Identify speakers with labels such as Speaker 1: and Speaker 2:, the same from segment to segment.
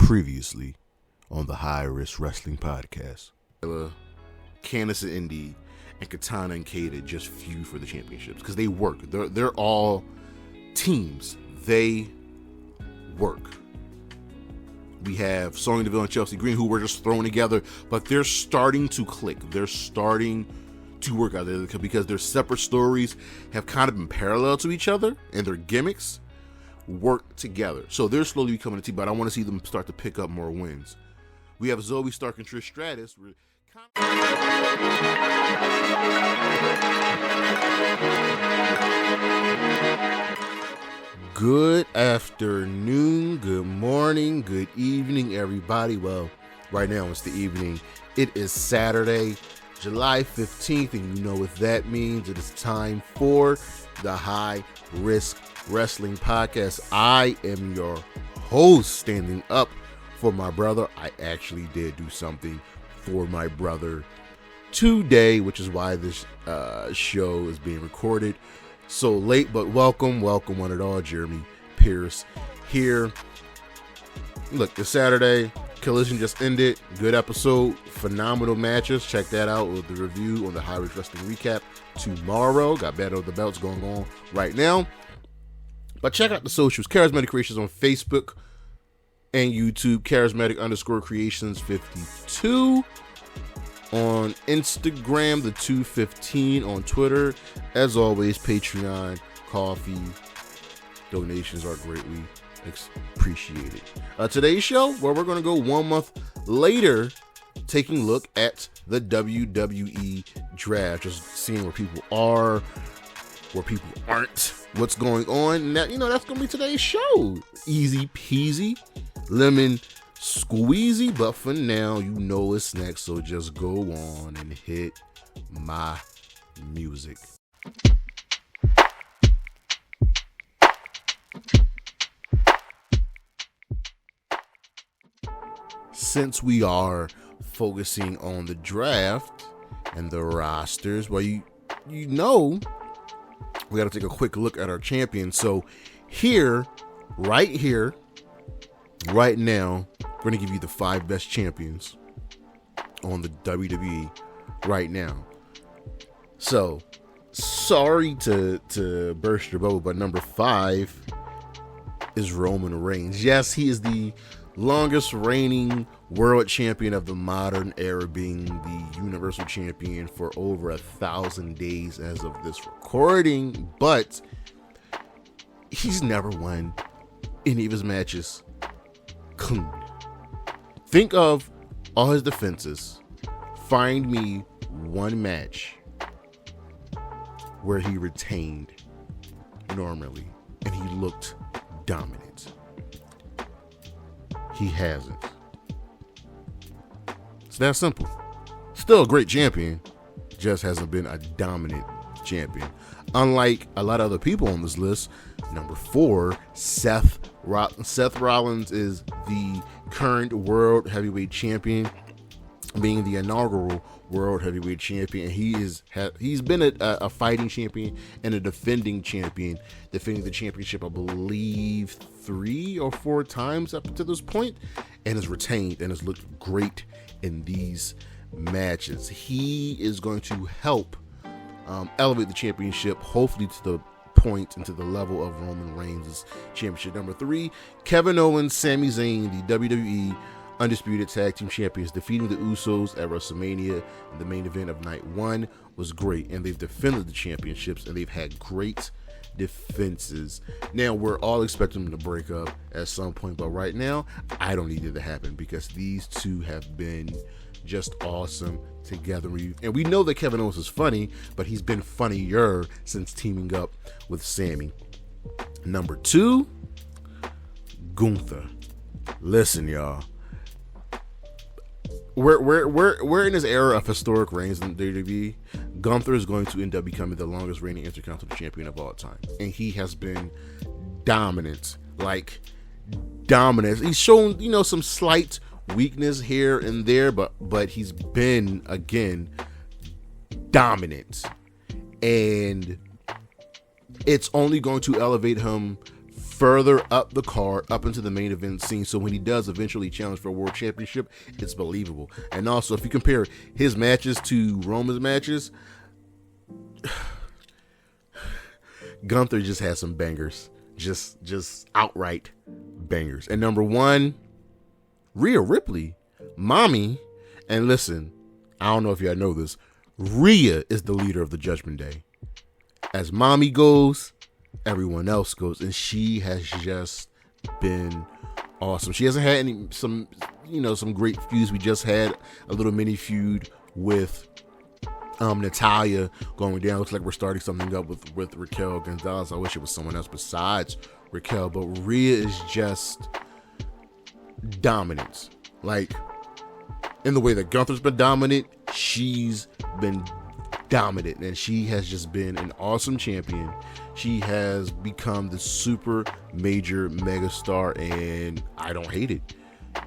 Speaker 1: Previously on the High Risk Wrestling Podcast. Candice and Indy and Katana and Kata just feud for the championships because they work. They're all teams. They work. We have Sonya Deville and Chelsea Green, who were just thrown together, but they're starting to click. They're starting to work out there because their separate stories have kind of been parallel to each other, and their gimmicks work together. So they're slowly becoming a team, but I want to see them start to pick up more wins. We have Zoe Stark and Trish Stratus. Good afternoon, good morning, good evening, everybody. Well, right now it's the evening. It is Saturday, July 15th, and you know what that means. It is time for the High Risk Wrestling Podcast. I am your host, standing up for my brother. I actually did do something for my brother today, which is why this show is being recorded so late, but welcome one and all. Jeremy Pierce here. Look, it's Saturday. Collision just ended. Good episode. Phenomenal matches. Check that out with the review on the High Risk Wrestling Recap tomorrow. Got Battle of the Belts going on right now. But check out the socials. Charismatic Creations on Facebook and YouTube. Charismatic_Creations52 on Instagram. The 215 on Twitter. As always, Patreon, coffee, donations are greatly appreciated. Today's show, where we're going to go 1 month later, taking a look at the WWE draft, just seeing where people are, where people aren't, what's going on. Now, that's going to be today's show. Easy peasy, lemon squeezy, but for now, it's next, so just go on and hit my music. Since we are focusing on the draft and the rosters, well, we got to take a quick look at our champions. So right now, we're going to give you the 5 best champions on the WWE right now. So, sorry to burst your bubble, but number 5 is Roman Reigns. Yes, he is the longest reigning world champion of the modern era, being the Universal Champion for over 1,000 days as of this recording, but he's never won any of his matches clean. Think of all his defenses. Find me one match where he retained normally and he looked dominant. He hasn't. It's that simple. Still a great champion, just hasn't been a dominant champion. Unlike a lot of other people on this list, number 4, Seth Rollins is the current World Heavyweight Champion, being the inaugural World Heavyweight Champion. He's been a fighting champion and a defending champion, defending the championship, I believe, 3 or 4 times up to this point, and has retained and has looked great in these matches. He is going to help elevate the championship, hopefully to the point and to the level of Roman Reigns' championship. Number 3, Kevin Owens, Sami Zayn, the WWE Undisputed Tag Team Champions, defeating the Usos at WrestleMania. The main event of night 1 was great, and they've defended the championships, and they've had great defenses. Now, we're all expecting them to break up at some point, but right now, I don't need it to happen because these two have been just awesome together. And we know that Kevin Owens is funny, but he's been funnier since teaming up with Sami. Number 2, Gunther. Listen, y'all. We're in this era of historic reigns in WWE. Gunther is going to end up becoming the longest reigning Intercontinental Champion of all time, and he has been dominant, He's shown, some slight weakness here and there, but he's been, again, dominant, and it's only going to elevate him further up the card, up into the main event scene. So when he does eventually challenge for a world championship, it's believable. And also, if you compare his matches to Roman's matches, Gunther just has some bangers, just outright bangers. And number one, Rhea Ripley, mommy. And listen, I don't know if y'all know this, Rhea is the leader of the Judgment Day. As mommy goes, everyone else goes, and she has just been awesome. She hasn't had some great feuds. We just had a little mini feud with Natalia going down. Looks like we're starting something up with Raquel Gonzalez. I wish it was someone else besides Raquel, but Rhea is just dominant. Like, in the way that Gunther's been dominant, she's been dominant, and she has just been an awesome champion. She has become the super major megastar, and I don't hate it.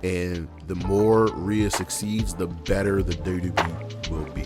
Speaker 1: And the more Rhea succeeds, the better the WWE will be.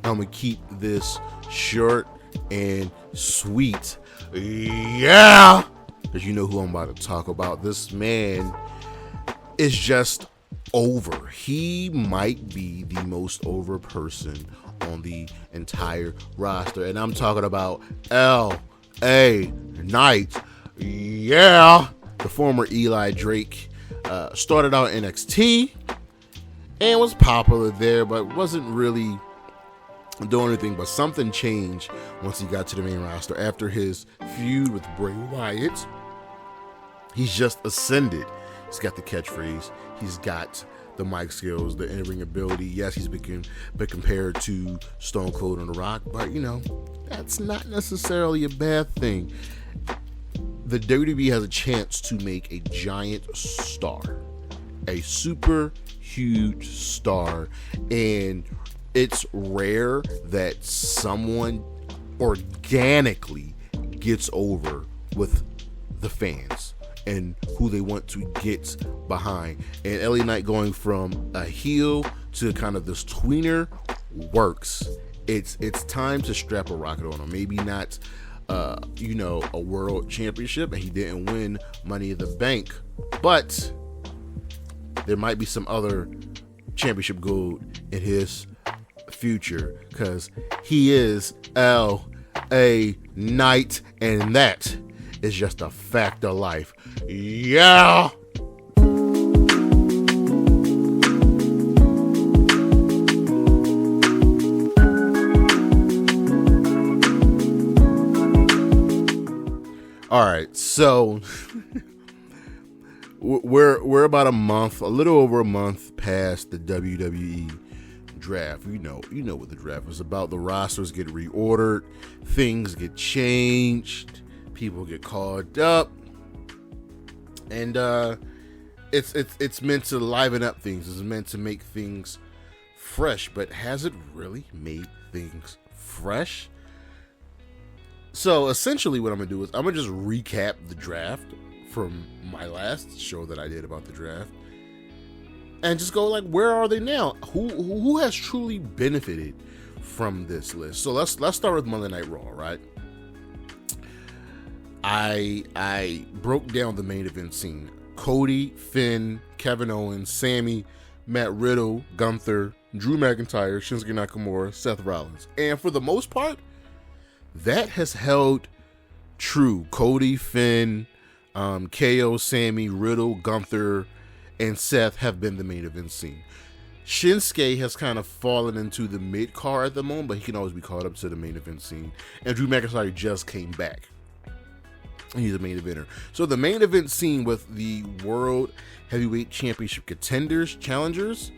Speaker 1: I'm gonna keep this short and sweet. Yeah, because you know who I'm about to talk about. This man is just over. He might be the most over person on the entire roster, and I'm talking about L.A. Knight. Yeah, the former Eli Drake started out in NXT and was popular there, but wasn't really doing anything. But something changed once he got to the main roster after his feud with Bray Wyatt. He's just ascended. He's got the catchphrase. He's got the mic skills, the in-ring ability. Yes, he's been compared to Stone Cold and The Rock, but that's not necessarily a bad thing. The WWE has a chance to make a giant star, a super huge star, and it's rare that someone organically gets over with the fans and who they want to get behind. And LA Knight going from a heel to kind of this tweener works. It's time to strap a rocket on him. Maybe not a world championship, and he didn't win Money in the Bank, but there might be some other championship gold in his future, because he is L.A. Knight, and that is just a fact of life. Yeah. All right, so we're about a little over a month past the WWE draft. You know what the draft was about. The rosters get reordered, things get changed, people get called up, and it's meant to liven up things. It's meant to make things fresh, but has it really made things fresh? So essentially what I'm gonna do is I'm gonna just recap the draft from my last show that I did about the draft, and just go like, where are they now? Who has truly benefited from this list? So let's start with Monday Night Raw, right? I broke down the main event scene. Cody, Finn, Kevin Owens, Sammy, Matt Riddle, Gunther, Drew McIntyre, Shinsuke Nakamura, Seth Rollins. And for the most part, that has held true. Cody, Finn, KO, Sammy, Riddle, Gunther, and Seth have been the main event scene. Shinsuke has kind of fallen into the mid-card at the moment, but he can always be caught up to the main event scene. And Drew McIntyre just came back. He's a main eventer. So the main event scene with the World Heavyweight Championship contenders, challengers,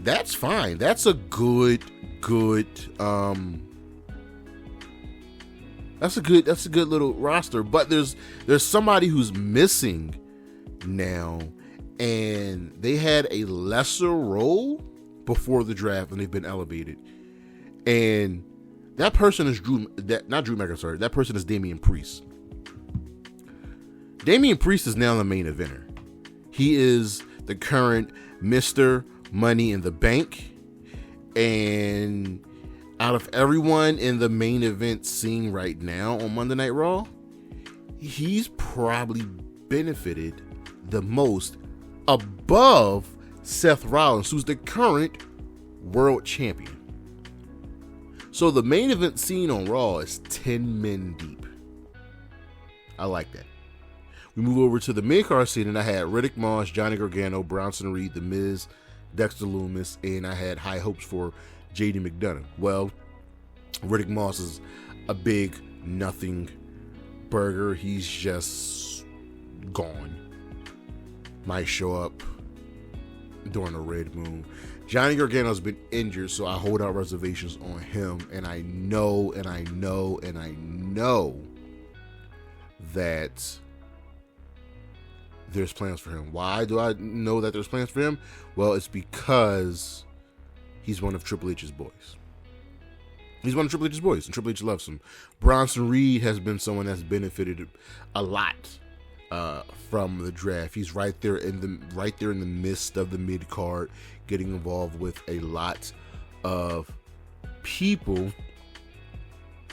Speaker 1: that's fine. That's a good That's a good little roster. But there's somebody who's missing now, and they had a lesser role before the draft, and they've been elevated. And that person is that person is Damian Priest. Damian Priest is now the main eventer. He is the current Mr. Money in the Bank. And out of everyone in the main event scene right now on Monday Night Raw, he's probably benefited the most above Seth Rollins, who's the current world champion. So the main event scene on Raw is 10 men deep. I like that. We move over to the mid-card scene, and I had Riddick Moss, Johnny Gargano, Bronson Reed, The Miz, Dexter Lumis, and I had high hopes for JD McDonough. Well, Riddick Moss is a big nothing burger. He's just gone. Might show up during a red moon. Johnny Gargano's been injured, so I hold out reservations on him, and I know that there's plans for him. Why do I know that there's plans for him? Well, it's because he's one of Triple H's boys. He's one of Triple H's boys, and Triple H loves him. Bronson Reed has been someone that's benefited a lot from the draft. He's right there in the midst of the mid card, getting involved with a lot of people.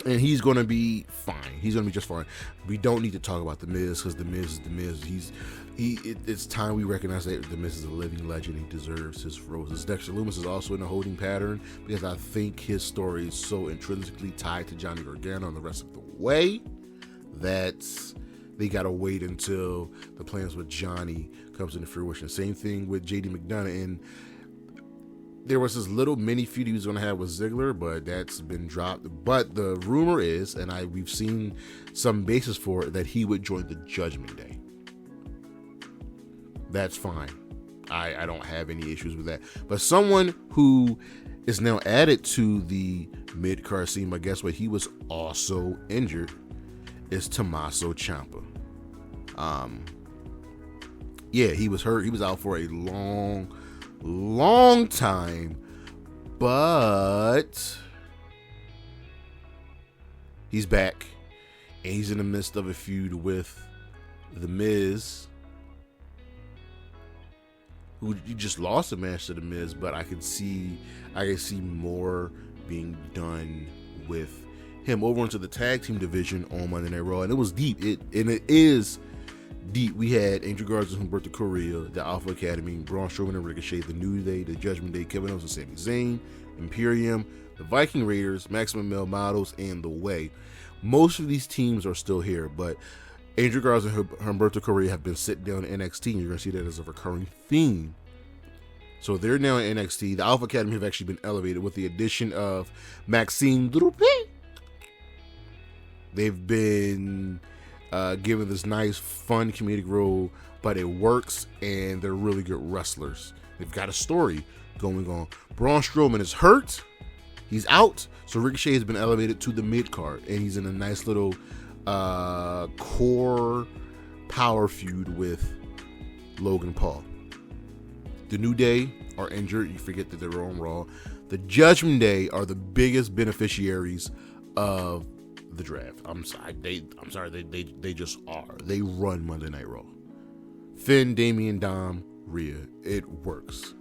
Speaker 1: And he's going to be fine. He's going to be just fine. We don't need to talk about The Miz, because The Miz is The Miz. It's time we recognize that The Miz is a living legend. He deserves his roses. Dexter Lumis is also in a holding pattern, because I think his story is so intrinsically tied to Johnny Gargano and the rest of the way that they got to wait until the plans with Johnny comes into fruition. Same thing with JD McDonough. And there was this little mini feud he was going to have with Ziggler, but that's been dropped. But the rumor is, and we've seen some basis for it, that he would join the Judgment Day. That's fine. I don't have any issues with that. But someone who is now added to the mid-card scene, but guess what? He was also injured, is Tommaso Ciampa. Yeah, he was hurt. He was out for a long time, but he's back, and he's in the midst of a feud with The Miz, who just lost a match to The Miz, but I can see more being done with him over into the tag team division on Monday Night Raw, and it was deep. It is deep. We had Angel Garza and Humberto Carrillo, the Alpha Academy, Braun Strowman and Ricochet, the New Day, the Judgment Day, Kevin Owens and Sami Zayn, Imperium, the Viking Raiders, Maximum Male Models, and The Way. Most of these teams are still here, but Angel Garza and Humberto Carrillo have been sitting down in NXT, and you're going to see that as a recurring theme. So they're now in NXT. The Alpha Academy have actually been elevated with the addition of Maxime Droupe. They've been given this nice, fun comedic role, but it works, and they're really good wrestlers. They've got a story going on. Braun Strowman is hurt. He's out. So Ricochet has been elevated to the mid-card, and he's in a nice little core power feud with Logan Paul. The New Day are injured. You forget that they're on Raw. The Judgment Day are the biggest beneficiaries of the draft. I'm sorry. They just are. They run Monday Night Raw. Finn, Damian, Dom, Rhea. It works.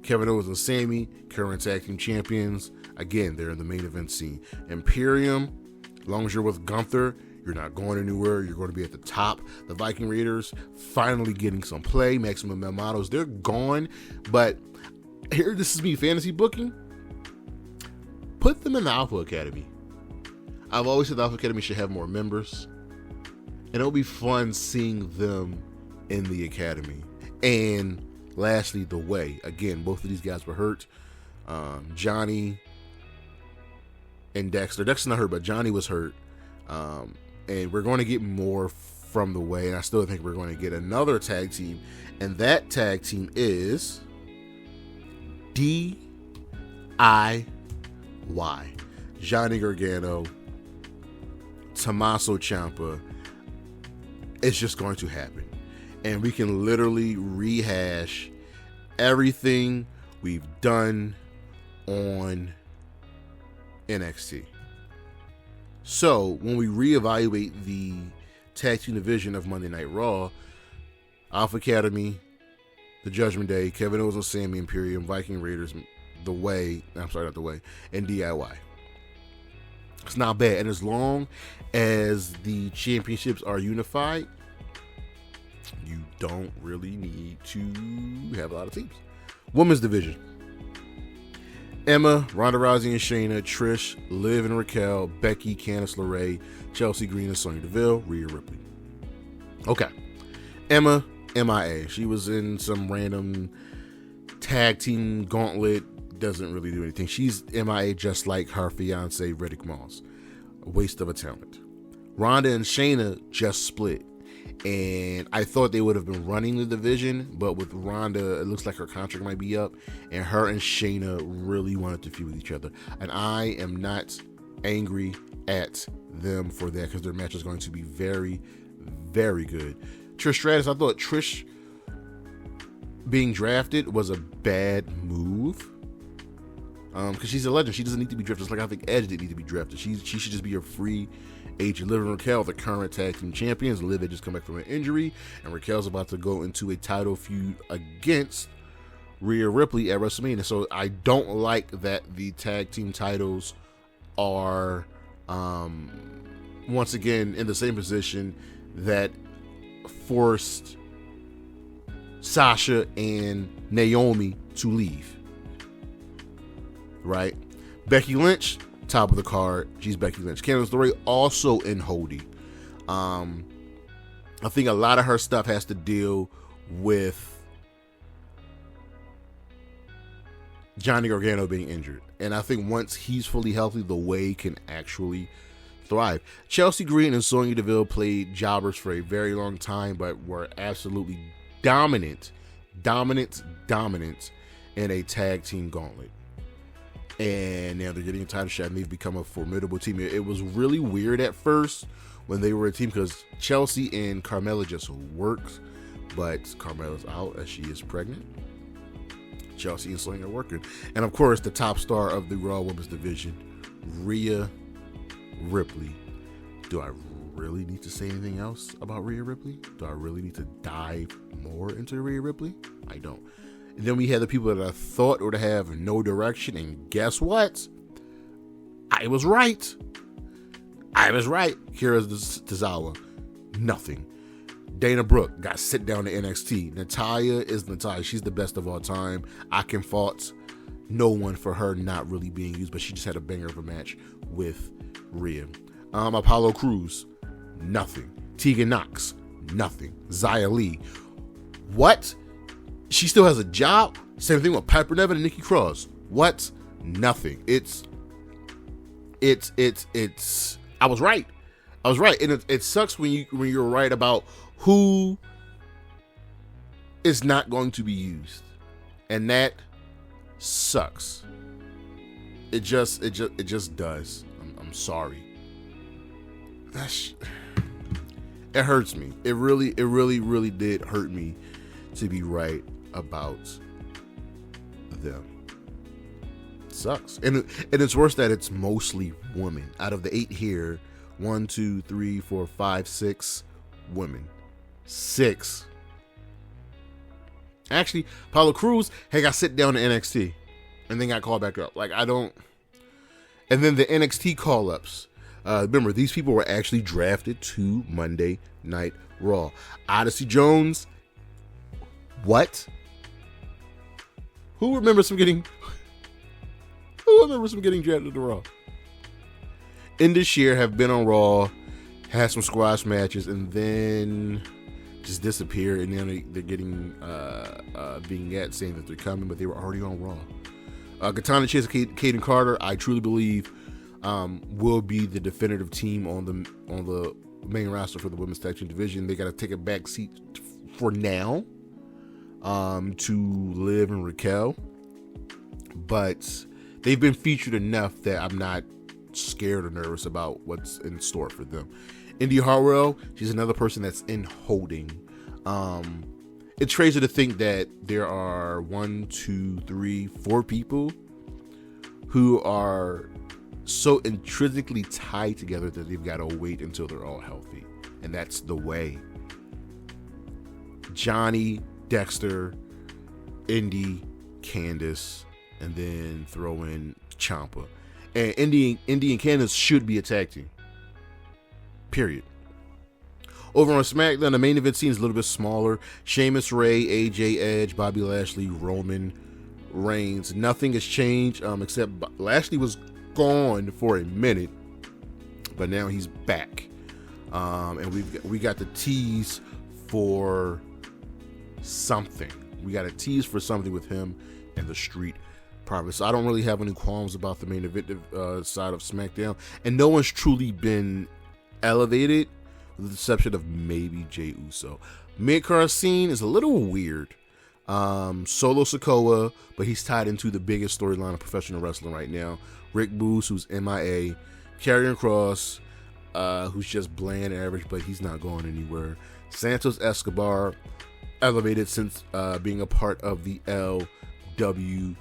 Speaker 1: Kevin Owens and Sami, current tag team champions. Again, they're in the main event scene. Imperium, as long as you're with Gunther, you're not going anywhere. You're going to be at the top. The Viking Raiders finally getting some play. Maximum Male Models, they're gone. But here, this is me fantasy booking. Put them in the Alpha Academy. I've always said the Alpha Academy should have more members. And it'll be fun seeing them in the Academy. And lastly, The Way. Again, both of these guys were hurt. Johnny and Dexter. Dexter's not hurt, but Johnny was hurt. And we're going to get more from The Way. And I still think we're going to get another tag team. And that tag team is DIY. Johnny Gargano, Tommaso Ciampa, it's just going to happen. And we can literally rehash everything we've done on NXT. So when we reevaluate the tag team division of Monday Night Raw, Alpha Academy, the Judgment Day, Kevin Owens and Sami Imperium, Viking Raiders, and DIY. It's not bad. And as long as the championships are unified, you don't really need to have a lot of teams. Women's division: Emma, Ronda Rousey and Shayna, Trish, Liv and Raquel, Becky, Candice LeRae, Chelsea Green and Sonya Deville, Rhea Ripley. Okay. Emma, MIA. She was in some random tag team gauntlet. Doesn't really do anything. She's MIA just like her fiance, Riddick Moss. A waste of a talent. Ronda and Shayna just split. And I thought they would have been running the division, but with Ronda, it looks like her contract might be up, and her and Shayna really wanted to feud with each other. And I am not angry at them for that, because their match is going to be very, very good. Trish Stratus, I thought Trish being drafted was a bad move, because she's a legend. She doesn't need to be drafted. Just like I think Edge didn't need to be drafted. She should just be a free agent. Liv and Raquel, the current tag team champions. Liv had just come back from an injury, and Raquel's about to go into a title feud against Rhea Ripley at WrestleMania. So I don't like that the tag team titles are once again in the same position that forced Sasha and Naomi to leave. Right? Becky Lynch, top of the card. She's Becky Lynch. Candice LeRae also in holding. I think a lot of her stuff has to deal with Johnny Gargano being injured. And I think once he's fully healthy, the way can actually thrive. Chelsea Green and Sonya Deville played jobbers for a very long time, but were absolutely dominant in a tag team gauntlet. And now they're getting a title shot, and they've become a formidable team. It was really weird at first when they were a team, because Chelsea and Carmella just worked, but Carmella's out as she is pregnant. Chelsea and Sonya are working. And of course, the top star of the Raw Women's division, Rhea Ripley. Do I really need to say anything else about Rhea Ripley? Do I really need to dive more into Rhea Ripley? I don't. And then we had the people that I thought would have no direction, and guess what? I was right. Kira Tozawa, nothing. Dana Brooke got sit down to NXT. Natalya is Natalya. She's the best of all time. I can fault no one for her not really being used, but she just had a banger of a match with Rhea. Apollo Crews, nothing. Tegan Knox, nothing. Xia Li, what? She still has a job? Same thing with Piper Niven and Nikki Cross. What? Nothing. It's I was right. And it sucks when you're right about who is not going to be used. And that sucks. It just does. I'm sorry. It hurts me. It really did hurt me to be right about them. It sucks. And it's worse that it's mostly women. Out of the 8 here, 1, 2, 3, 4, 5, 6 women. 6. Actually, Apollo Crews got sit down to NXT and then got called back up. Like, I don't. And then the NXT call-ups. Remember, these people were actually drafted to Monday Night Raw. Odyssey Jones. What? Who remembers from getting drafted to Raw? In this year, have been on Raw, had some squash matches, and then just disappear. And then they're getting vignettes saying that they're coming, but they were already on Raw. Katana Chase and Kaden Carter, I truly believe, will be the definitive team on the main roster for the women's tag team division. They got to take a back seat for now to Liv and Raquel, but they've been featured enough that I'm not scared or nervous about what's in store for them. Indy Hartwell, she's another person that's in holding. It's crazy to think that there are 1, 2, 3, 4 people who are so intrinsically tied together that they've got to wait until they're all healthy. And that's the way. Johnny, Dexter, Indy, Candace, and then throw in Ciampa. And Indy and Candace should be a tag team. Period. Over on SmackDown, the main event scene is a little bit smaller. Sheamus, Ray, AJ, Edge, Bobby Lashley, Roman Reigns. Nothing has changed except Lashley was gone for a minute, but now he's back. And we got the tease for something. We got a tease for something with him and the Street Profits. So I don't really have any qualms about the main event side of SmackDown, and no one's truly been elevated, with the exception of maybe Jey Uso. Mid-card scene is a little weird. Solo Sikoa, but he's tied into the biggest storyline of professional wrestling right now. Rick Boogs, who's MIA. Karrion Kross, who's just bland average, but he's not going anywhere. Santos Escobar, elevated since being a part of the LWO,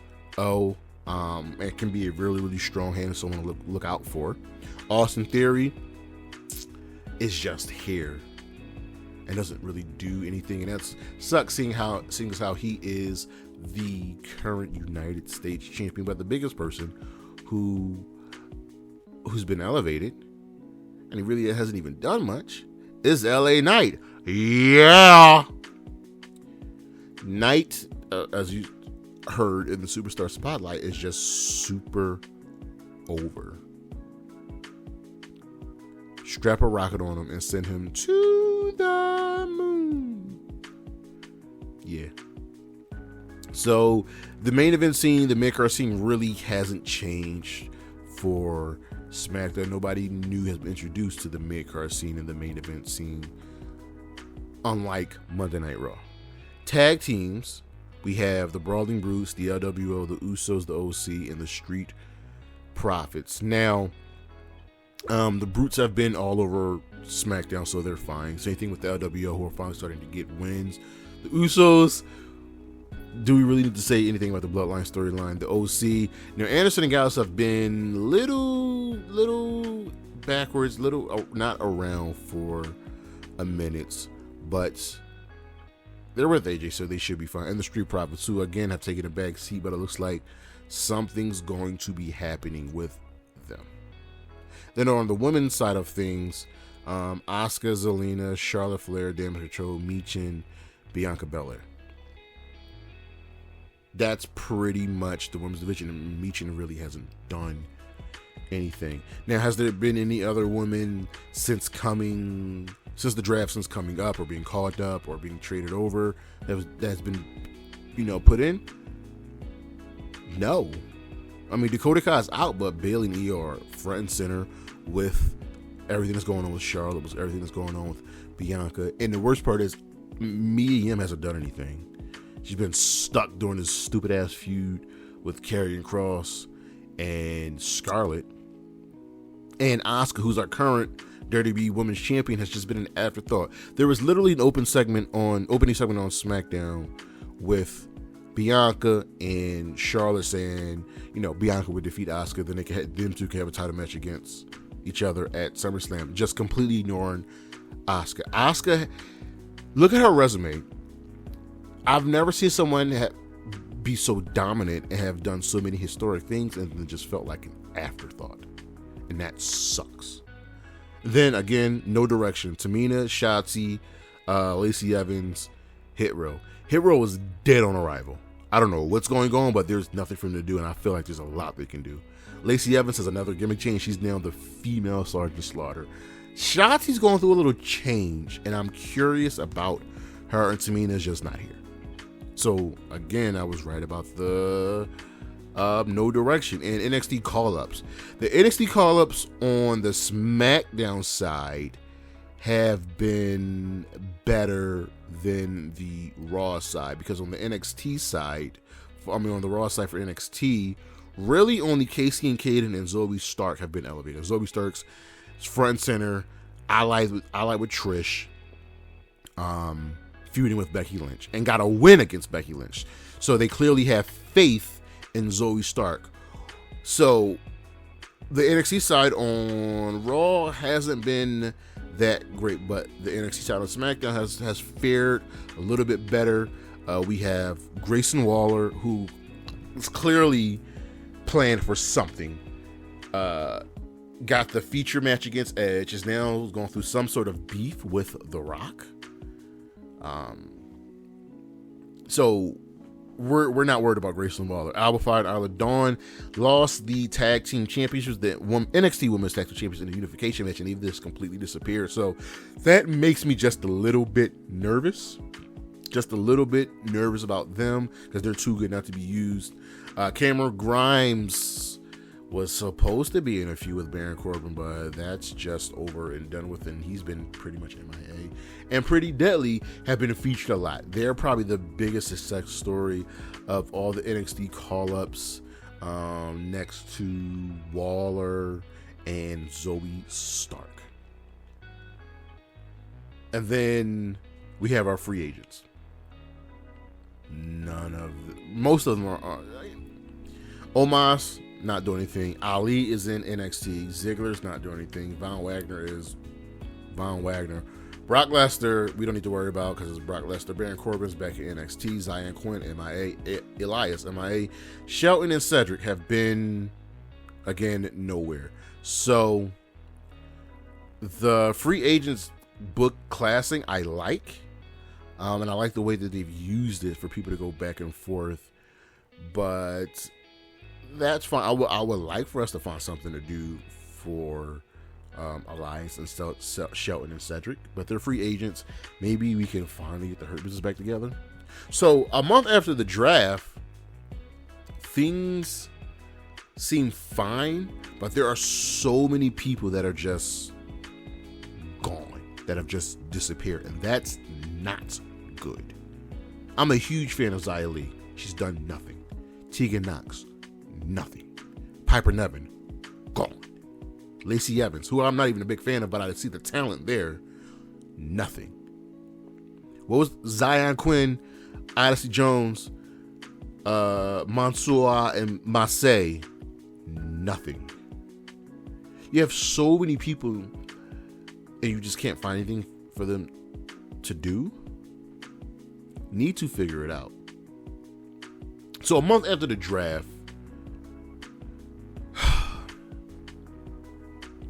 Speaker 1: and can be a really, really strong hand, someone to look out for. Austin Theory is just here and doesn't really do anything, and that sucks seeing as how he is the current United States champion. But the biggest person who's been elevated, and he really hasn't even done much, is LA Knight. Yeah, Knight, as you heard in the Superstar Spotlight, is just super over. Strap a rocket on him and send him to the moon. Yeah. So the main event scene, the mid-card scene, really hasn't changed for SmackDown. Nobody new has been introduced to the mid-card scene and the main event scene, unlike Monday Night Raw. Tag teams, we have the Brawling Brutes, the LWO, the Usos, the OC, and the Street Profits. Now, the Brutes have been all over SmackDown, so they're fine. Same thing with the LWO, who are finally starting to get wins. The Usos, do we really need to say anything about the Bloodline storyline? The OC, Anderson and Gallows have been little backwards, not around for a minute, but they're with AJ, so they should be fine. And the Street Profits, who again have taken a back seat, but it looks like something's going to be happening with them. Then on the women's side of things, Asuka, Zelina, Charlotte Flair, Damage Control, Michin, Bianca Belair. That's pretty much the women's division, and Michin really hasn't done anything. Now, has there been any other women since the draft, since coming up, or being called up, or being traded over, that's been, put in? No. I mean, Dakota Kai's out, but Bayley and Io are front and center with everything that's going on with Charlotte, with everything that's going on with Bianca. And the worst part is, Mia Yim hasn't done anything. She's been stuck during this stupid ass feud with Karrion Kross and Scarlett. And Asuka, who's our current WWE Women's Champion, has just been an afterthought. There was literally an opening segment on SmackDown with Bianca and Charlotte saying, Bianca would defeat Asuka, then them two can have a title match against each other at SummerSlam, just completely ignoring Asuka. Asuka, look at her resume. I've never seen someone be so dominant and have done so many historic things and then just felt like an afterthought. And that sucks. Then again, no direction. Tamina, Shotzi, Lacey Evans, Hit Row. Hit Row is dead on arrival. I don't know what's going on, but there's nothing for them to do, and I feel like there's a lot they can do. Lacey Evans has another gimmick change. She's now the female Sergeant Slaughter. Shotzi's going through a little change, and I'm curious about her, and Tamina's just not here. So, again, I was right about the no direction and NXT call-ups. The NXT call-ups on the SmackDown side have been better than the Raw side, because on the NXT side, on the Raw side for NXT, really only Casey and Caden and Zoe Stark have been elevated. Zoe Stark's front and center, allied with Trish, feuding with Becky Lynch, and got a win against Becky Lynch. So they clearly have faith in Zoe Stark. So the NXT side on Raw hasn't been that great, but the NXT side on SmackDown has fared a little bit better. We have Grayson Waller, who is clearly planned for something. Got the feature match against Edge, is now going through some sort of beef with The Rock. So we're not worried about Grayson Waller. Alba Fyre and Isla Dawn lost the tag team championships, the NXT Women's Tag Team Champions in the unification match, and this completely disappeared. So that makes me just a little bit nervous. Just a little bit nervous about them because they're too good not to be used. Cameron Grimes was supposed to be in a feud with Baron Corbin, but that's just over and done with, and he's been pretty much MIA. And Pretty Deadly have been featured a lot. They're probably the biggest success story of all the NXT call-ups, next to Waller and Zoe Stark. And then we have our free agents. Most of them are Omos not doing anything. Ali is in NXT. Ziggler's not doing anything. Von Wagner is Von Wagner. Brock Lesnar, we don't need to worry about because it's Brock Lesnar. Baron Corbin's back in NXT. Zion Quinn, MIA. Elias, MIA. Shelton and Cedric have been, again, nowhere. So, the free agents book classing, I like. And I like the way that they've used it for people to go back and forth. But that's fine. I would like for us to find something to do for Elias and Shelton and Cedric, but they're free agents. Maybe we can finally get the Hurt Business back together. So a month after the draft, things seem fine, but there are so many people that are just gone, that have just disappeared, and that's not good. I'm a huge fan of Xia Li. She's done nothing. Tegan Knox, nothing. Piper Niven, gone. Lacey Evans, who I'm not even a big fan of, but I see the talent there, nothing. What was Zion Quinn, Odyssey Jones, Mansoor, and Masay? Nothing. You have so many people, and you just can't find anything for them to do. Need to figure it out. So a month after the draft,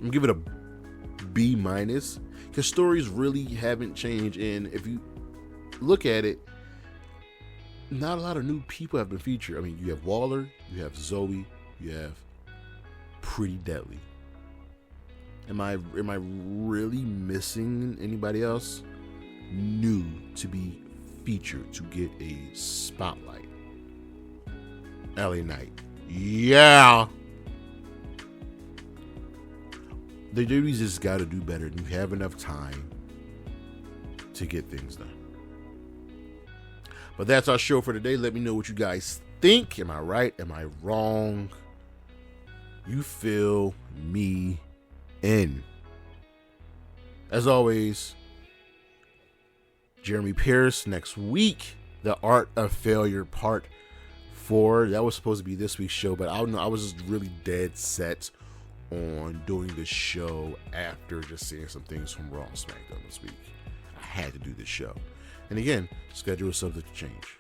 Speaker 1: I'm giving it a B-, because stories really haven't changed. And if you look at it, not a lot of new people have been featured. I mean, you have Waller, you have Zoe, you have Pretty Deadly. Am I really missing anybody else new to be featured, to get a spotlight? LA Knight. Yeah. The WWE's just got to do better, and you have enough time to get things done. But that's our show for today. Let me know what you guys think. Am I right? Am I wrong? You fill me in. As always, Jeremy Pierce next week. The Art of Failure Part 4. That was supposed to be this week's show, but I don't know. I was just really dead set on doing this show after just seeing some things from Raw and SmackDown this week. I had to do this show. And again, schedule is subject to change.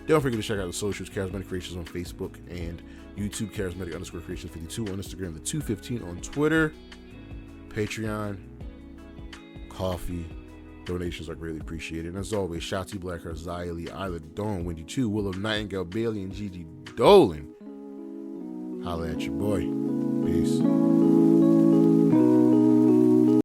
Speaker 1: Don't forget to check out the socials, Charismatic Creations on Facebook and YouTube, Charismatic_Creations52 on Instagram, the 215 on Twitter, Patreon, coffee, donations are greatly appreciated. And as always, Shotzi Blackheart, Xia Li, Isla Dawn, Wendy 2, Willow Nightingale, Bailey, and Gigi Dolan. Holla at your boy. Peace.